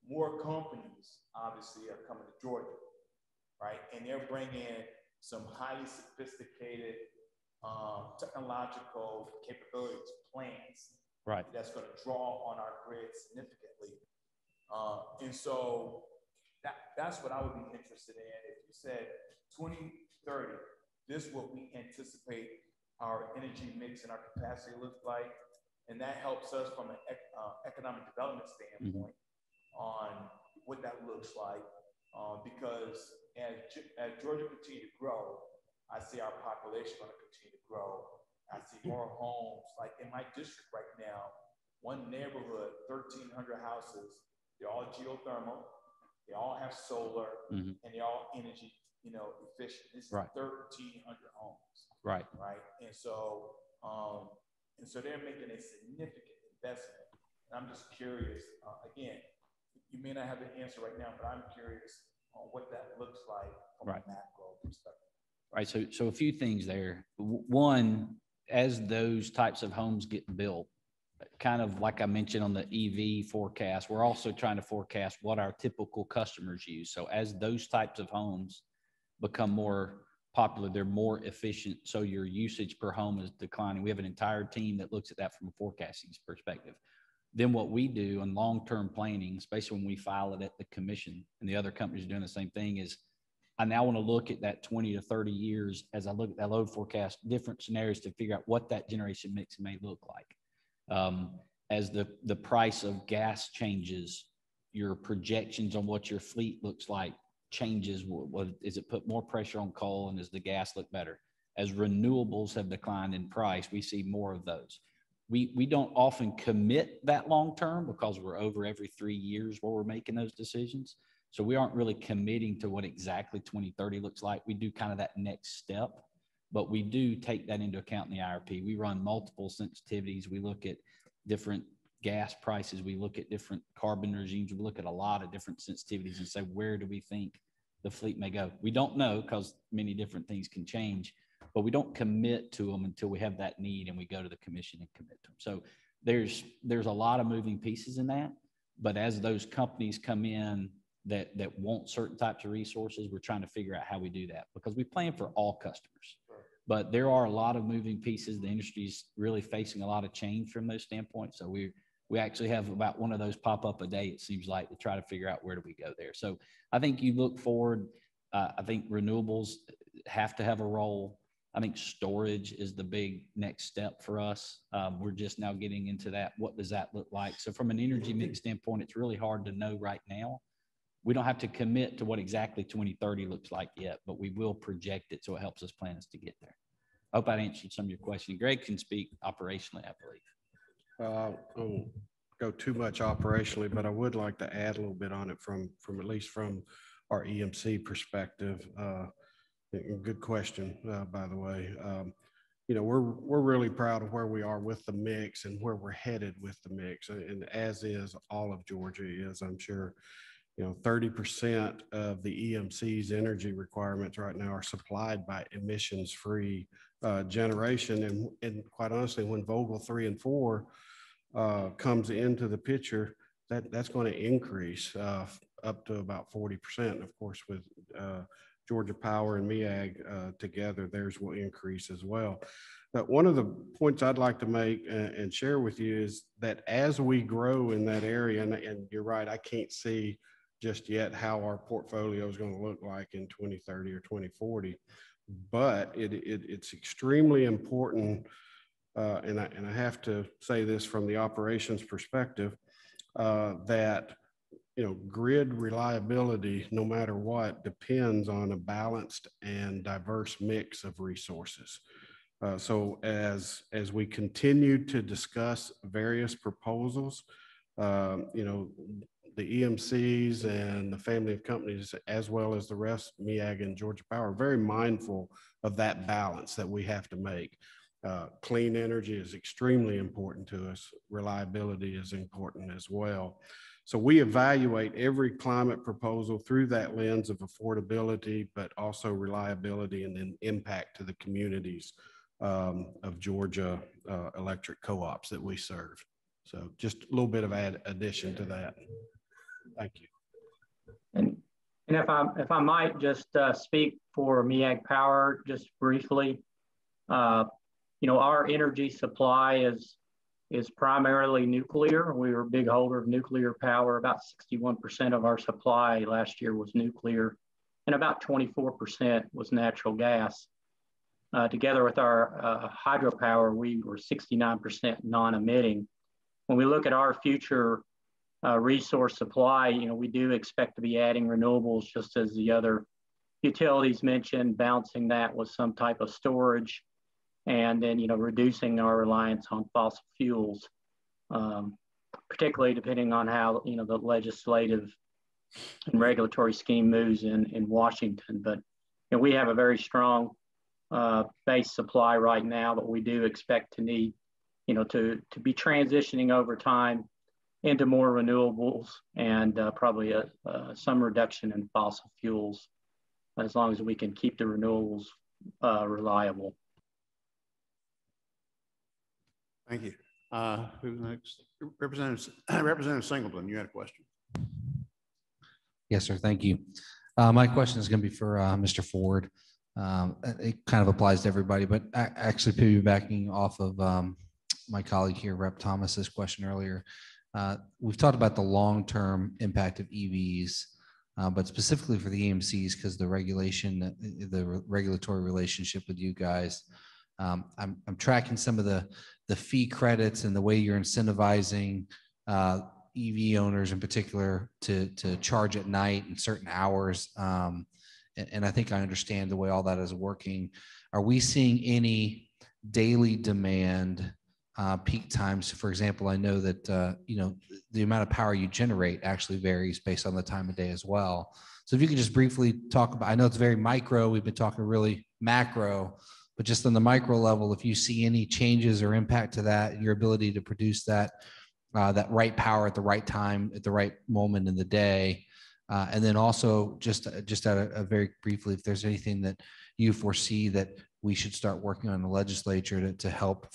more companies obviously are coming to Georgia, right, and they're bringing some highly sophisticated technological capabilities, plants, right, that's going to draw on our grid significantly, and so that's what I would be interested in. If you said 2030, this is what we anticipate our energy mix and our capacity looks like, and that helps us from an economic development standpoint mm-hmm. on what that looks like, because as Georgia continues to grow, I see our population going to continue to grow. I see more homes, like in my district right now, one neighborhood, 1,300 houses, they're all geothermal, they all have solar, mm-hmm. and they're all energy, efficient. This is right. 1,300 homes. Right. Right. And so they're making a significant investment. And I'm just curious, again, you may not have the answer right now, but I'm curious on what that looks like from right. a macro perspective. Right. So a few things there. One, as those types of homes get built, kind of like I mentioned on the EV forecast, we're also trying to forecast what our typical customers use. So as those types of homes become more popular, they're more efficient. So your usage per home is declining. We have an entire team that looks at that from a forecasting perspective. Then what we do in long-term planning, especially when we file it at the commission and the other companies are doing the same thing, is I now want to look at that 20 to 30 years as I look at that load forecast, different scenarios to figure out what that generation mix may look like. As the price of gas changes, your projections on what your fleet looks like changes. Is it put more pressure on coal, and does the gas look better? As renewables have declined in price, we see more of those. we don't often commit that long-term because we're over every 3 years where we're making those decisions. So we aren't really committing to what exactly 2030 looks like. We do kind of that next step, but we do take that into account in the IRP. We run multiple sensitivities. We look at different gas prices. We look at different carbon regimes. We look at a lot of different sensitivities and say, where do we think the fleet may go? We don't know because many different things can change, but we don't commit to them until we have that need and we go to the commission and commit to them. So there's a lot of moving pieces in that, but as those companies come in that want certain types of resources, we're trying to figure out how we do that because we plan for all customers. But there are a lot of moving pieces. The industry is really facing a lot of change from those standpoints. So we actually have about one of those pop up a day, it seems like, to try to figure out where do we go there. So I think you look forward, I think renewables have to have a role. I think storage is the big next step for us. We're just now getting into that. What does that look like? So from an energy mix standpoint, it's really hard to know right now. We don't have to commit to what exactly 2030 looks like yet, but we will project it so it helps us plan us to get there. I hope I answered some of your question. Greg can speak operationally, I believe. I won't go too much operationally, but I would like to add a little bit on it from at least from our EMC perspective. Good question, by the way. You know, we're really proud of where we are with the mix and where we're headed with the mix, and as is all of Georgia is, I'm sure. You know, 30% of the EMC's energy requirements right now are supplied by emissions-free generation. And quite honestly, when Vogtle 3 and 4 comes into the picture, that's going to increase up to about 40%. Of course, with Georgia Power and MEAG together, theirs will increase as well. But one of the points I'd like to make and share with you is that as we grow in that area, and you're right, I can't see just yet how our portfolio is going to look like in 2030 or 2040, but it's extremely important, and I have to say this from the operations perspective, that grid reliability, no matter what, depends on a balanced and diverse mix of resources. So as we continue to discuss various proposals, the EMCs and the family of companies, as well as the rest, MEAG and Georgia Power, are very mindful of that balance that we have to make. Clean energy is extremely important to us. Reliability is important as well. So we evaluate every climate proposal through that lens of affordability, but also reliability and then impact to the communities of Georgia electric co-ops that we serve. So just a little bit of addition to that. Thank you. And if I might just speak for MEAG Power just briefly, our energy supply is primarily nuclear. We were a big holder of nuclear power. About 61% of our supply last year was nuclear, and about 24% was natural gas. Together with our hydropower, we were 69% non-emitting. When we look at our future resource supply, we do expect to be adding renewables, just as the other utilities mentioned, balancing that with some type of storage, and then reducing our reliance on fossil fuels, particularly depending on how the legislative and regulatory scheme moves in Washington. But we have a very strong base supply right now, but we do expect to need to be transitioning over time into more renewables and probably some reduction in fossil fuels, as long as we can keep the renewables reliable. Thank you. Who's next? Representative Singleton, you had a question. Yes, sir. Thank you. My question is going to be for Mr. Ford. It kind of applies to everybody, but actually piggybacking off of my colleague here, Rep. Thomas's question earlier. We've talked about the long-term impact of EVs, but specifically for the EMCs, because the regulatory relationship with you guys. I'm tracking some of the fee credits and the way you're incentivizing EV owners in particular to charge at night and certain hours. And I think I understand the way all that is working. Are we seeing any daily demand peak times. For example, I know that, the amount of power you generate actually varies based on the time of day as well. So if you could just briefly talk about, I know it's very micro, we've been talking really macro, but just on the micro level, if you see any changes or impact to that, your ability to produce that right power at the right time, at the right moment in the day. And then also just at a very briefly, if there's anything that you foresee that we should start working on the legislature to help,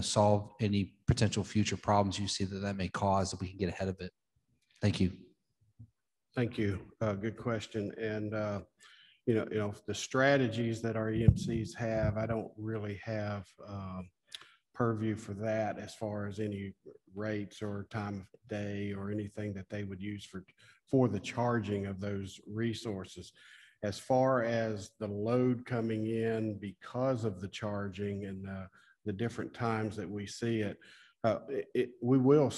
solve any potential future problems you see that may cause, that we can get ahead of it. Thank you. Thank you. Good question. And, the strategies that our EMCs have, I don't really have purview for that as far as any rates or time of day or anything that they would use for the charging of those resources. As far as the load coming in because of the charging and the different times that we see it, we will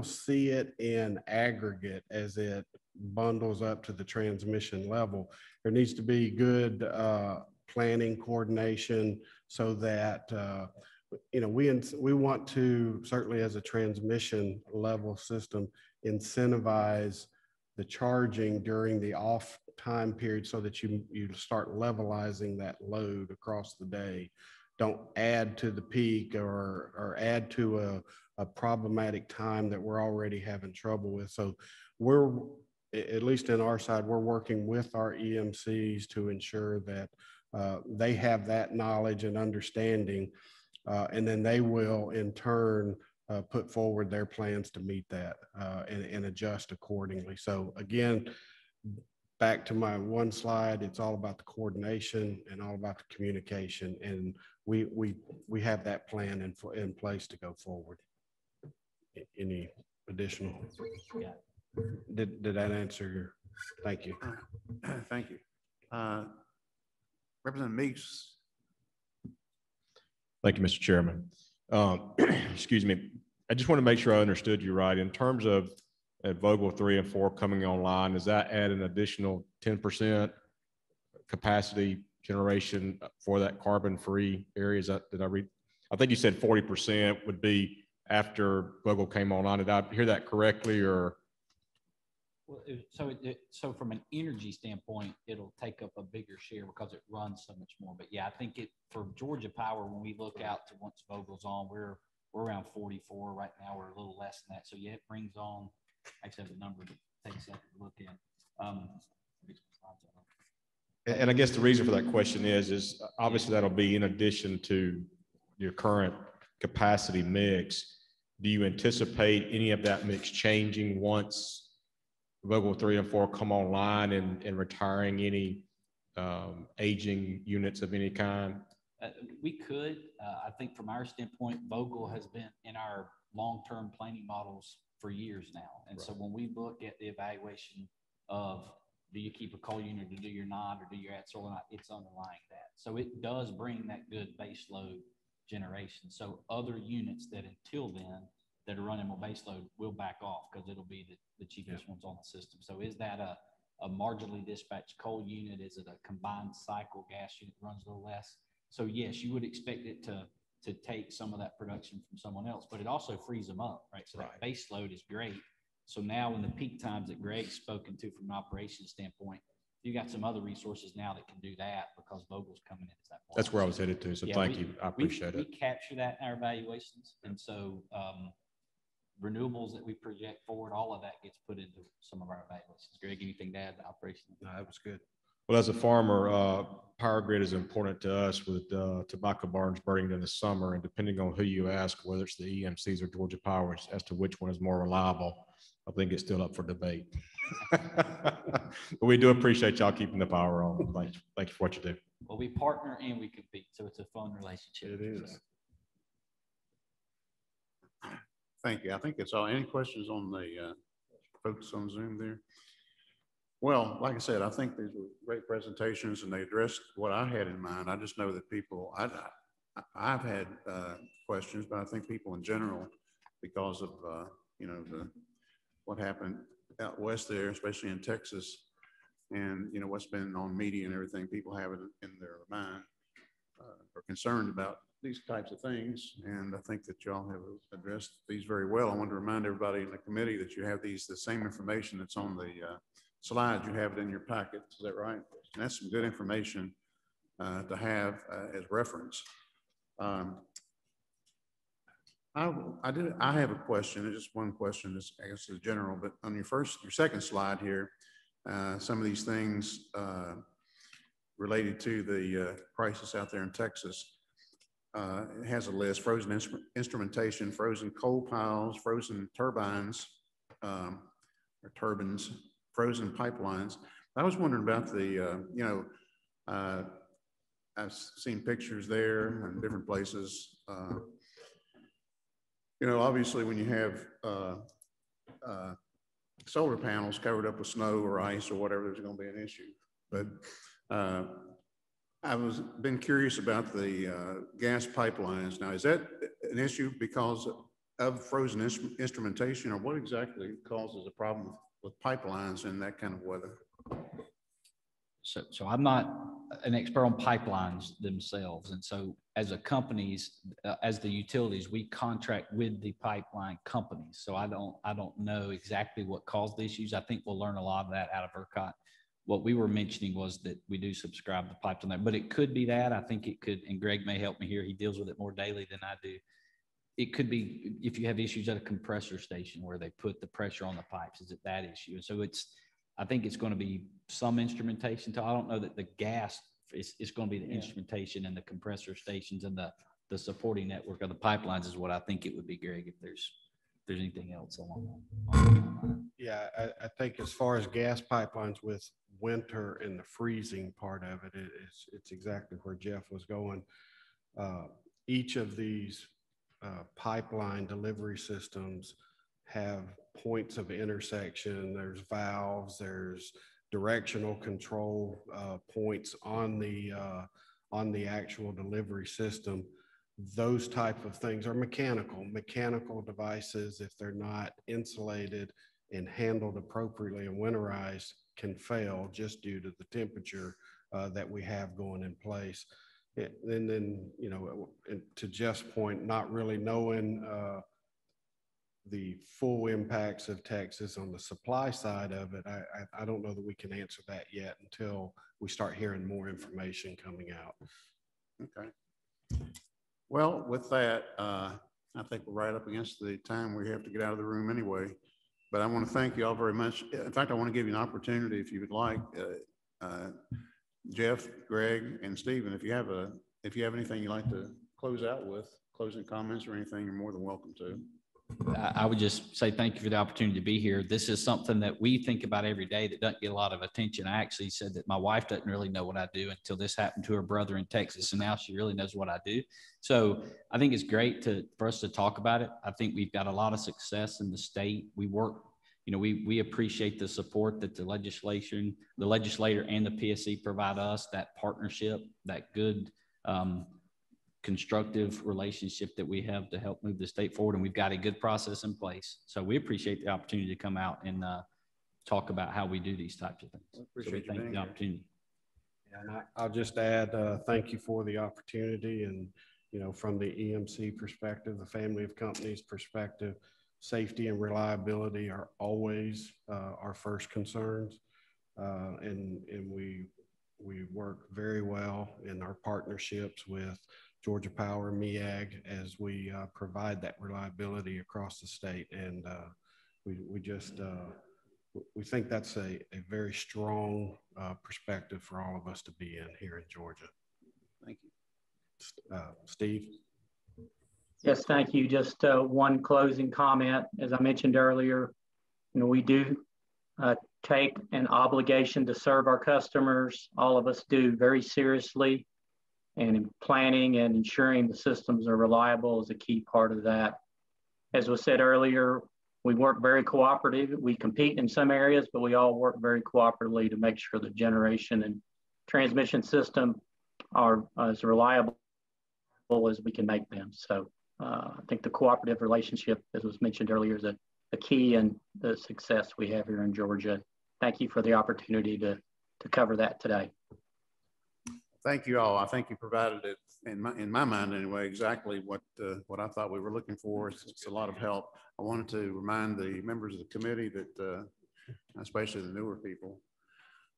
see it in aggregate as it bundles up to the transmission level. There needs to be good planning coordination so that we want to, certainly as a transmission level system, incentivize the charging during the off time period so that you start levelizing that load across the day. Don't add to the peak or add to a problematic time that we're already having trouble with. So we're, at least in our side, we're working with our EMCs to ensure that they have that knowledge and understanding, and then they will in turn put forward their plans to meet that and adjust accordingly. So again, back to my one slide, it's all about the coordination and all about the communication, and we have that plan in place to go forward. Any additional? Yeah. Did that answer your? Thank you. Thank you. Representative Meeks. Thank you, Mr. Chairman. Excuse me. I just want to make sure I understood you right. In terms of at Vogtle 3 and 4 coming online, does that add an additional 10% capacity generation for that carbon-free area? Is that, did I read? I think you said 40% would be after Vogtle came online. Did I hear that correctly, or? Well, so from an energy standpoint, it'll take up a bigger share because it runs so much more. But yeah, I think for Georgia Power, when we look out to once Vogtle's on, we're around 44 right now. We're a little less than that. So yeah, it brings on, actually have the number to take a second to look at. And I guess the reason for that question is obviously that'll be in addition to your current capacity mix. Do you anticipate any of that mix changing once Vogtle 3 and 4 come online and retiring any aging units of any kind? We could. I think from our standpoint, Vogtle has been in our long-term planning models for years now. And right. So when we look at the evaluation of do you keep a coal unit or do you not, or do you add solar, it's underlying that. So it does bring that good base load generation. So other units that until then that are running more base load will back off because it'll be the cheapest ones on the system. So is that a marginally dispatched coal unit? Is it a combined cycle gas unit that runs a little less? So yes, you would expect it to take some of that production from someone else, but it also frees them up, right? So that base load is great. So now in the peak times that Greg's spoken to from an operations standpoint, you got some other resources now that can do that because Vogtle's coming in as that. That's where I was headed to. So yeah, thank you. I appreciate it. We capture that in our evaluations. And so renewables that we project forward, all of that gets put into some of our evaluations. Greg, anything to add to operations? No, that was good. Well, as a farmer, power grid is important to us with tobacco barns burning in the summer. And depending on who you ask, whether it's the EMCs or Georgia Power, as to which one is more reliable, I think it's still up for debate. But we do appreciate y'all keeping the power on. Thank you for what you do. Well, we partner and we compete, so it's a fun relationship. It is. So. Thank you. I think that's all. Any questions on the folks on Zoom there? Well, like I said, I think these were great presentations and they addressed what I had in mind. I just know that people, I've had questions, but I think people in general, because of, what happened out west there, especially in Texas, and, what's been on media and everything, people have it in their mind, are concerned about these types of things. And I think that y'all have addressed these very well. I want to remind everybody in the committee that you have the same information that's on the slides. You have it in your packet. Is that right? And that's some good information to have as reference. I have a question. It's just one question. It's, I guess, is general, but on your second slide here, some of these things related to the crisis out there in Texas. It has a list: frozen instrumentation, frozen coal piles, frozen turbines, or turbines, frozen pipelines. I was wondering about the, I've seen pictures there in different places. Obviously when you have solar panels covered up with snow or ice or whatever, there's going to be an issue. But I've been curious about the gas pipelines. Now, is that an issue because of frozen instrumentation, or what exactly causes a problem with pipelines in that kind of weather? So I'm not an expert on pipelines themselves. And so as a companies, as the utilities, we contract with the pipeline companies. So I don't know exactly what caused the issues. I think we'll learn a lot of that out of ERCOT. What we were mentioning was that we do subscribe to pipes on that, but it could be that. I think it could, and Greg may help me here. He deals with it more daily than I do. It could be if you have issues at a compressor station where they put the pressure on the pipes, is it that issue? And so I think it's going to be some instrumentation. I don't know that the gas is going to be the instrumentation, and the compressor stations and the supporting network of the pipelines is what I think it would be, Greg, if there's anything else along that line. Yeah, I think as far as gas pipelines with winter and the freezing part of it, it's exactly where Jeff was going. Each of these pipeline delivery systems have points of intersection. There's valves, there's directional control points on the actual delivery system. Those type of things are mechanical devices. If they're not insulated and handled appropriately and winterized, can fail just due to the temperature that we have going in place. And then, to Jeff's point, not really knowing the full impacts of Texas on the supply side of it, I don't know that we can answer that yet until we start hearing more information coming out. Okay. Well, with that, I think we're right up against the time we have to get out of the room anyway. But I want to thank you all very much. In fact, I want to give you an opportunity, if you would like, Jeff, Greg, and Stephen, if you have anything you'd like to close out with, closing comments or anything, you're more than welcome to. I would just say thank you for the opportunity to be here. This is something that we think about every day that doesn't get a lot of attention. I actually said that my wife doesn't really know what I do until this happened to her brother in Texas, and now she really knows what I do. So I think it's great for us to talk about it. I think we've got a lot of success in the state. We work, we appreciate the support that the legislator and the PSC provide us, that partnership, that good constructive relationship that we have to help move the state forward. And we've got a good process in place. So we appreciate the opportunity to come out and talk about how we do these types of things. Appreciate so the opportunity. And I'll just add, thank you for the opportunity. And, from the EMC perspective, the family of companies perspective, safety and reliability are always our first concerns. And we work very well in our partnerships with Georgia Power, MEAG, as we provide that reliability across the state. And we think that's a very strong perspective for all of us to be in here in Georgia. Thank you. Steve? Yes, thank you. Just one closing comment. As I mentioned earlier, we do take an obligation to serve our customers. All of us do, very seriously. And in planning and ensuring the systems are reliable is a key part of that. As was said earlier, we work very cooperative. We compete in some areas, but we all work very cooperatively to make sure the generation and transmission system are as reliable as we can make them. So I think the cooperative relationship, as was mentioned earlier, is a key in the success we have here in Georgia. Thank you for the opportunity to cover that today. thank you all. I think you provided it in my mind anyway, exactly what I thought we were looking for. It's a lot of help. I wanted to remind the members of the committee that, especially the newer people,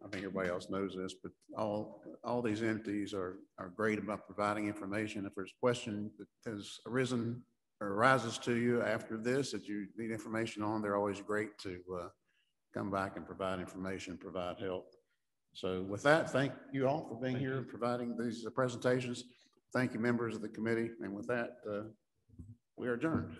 I think everybody else knows this, but all these entities are great about providing information. If there's a question that has arisen or arises to you after this that you need information on, they're always great to come back and provide information, provide help. So with that, thank you all for being here and providing these presentations. Thank you, members of the committee. And with that, we are adjourned.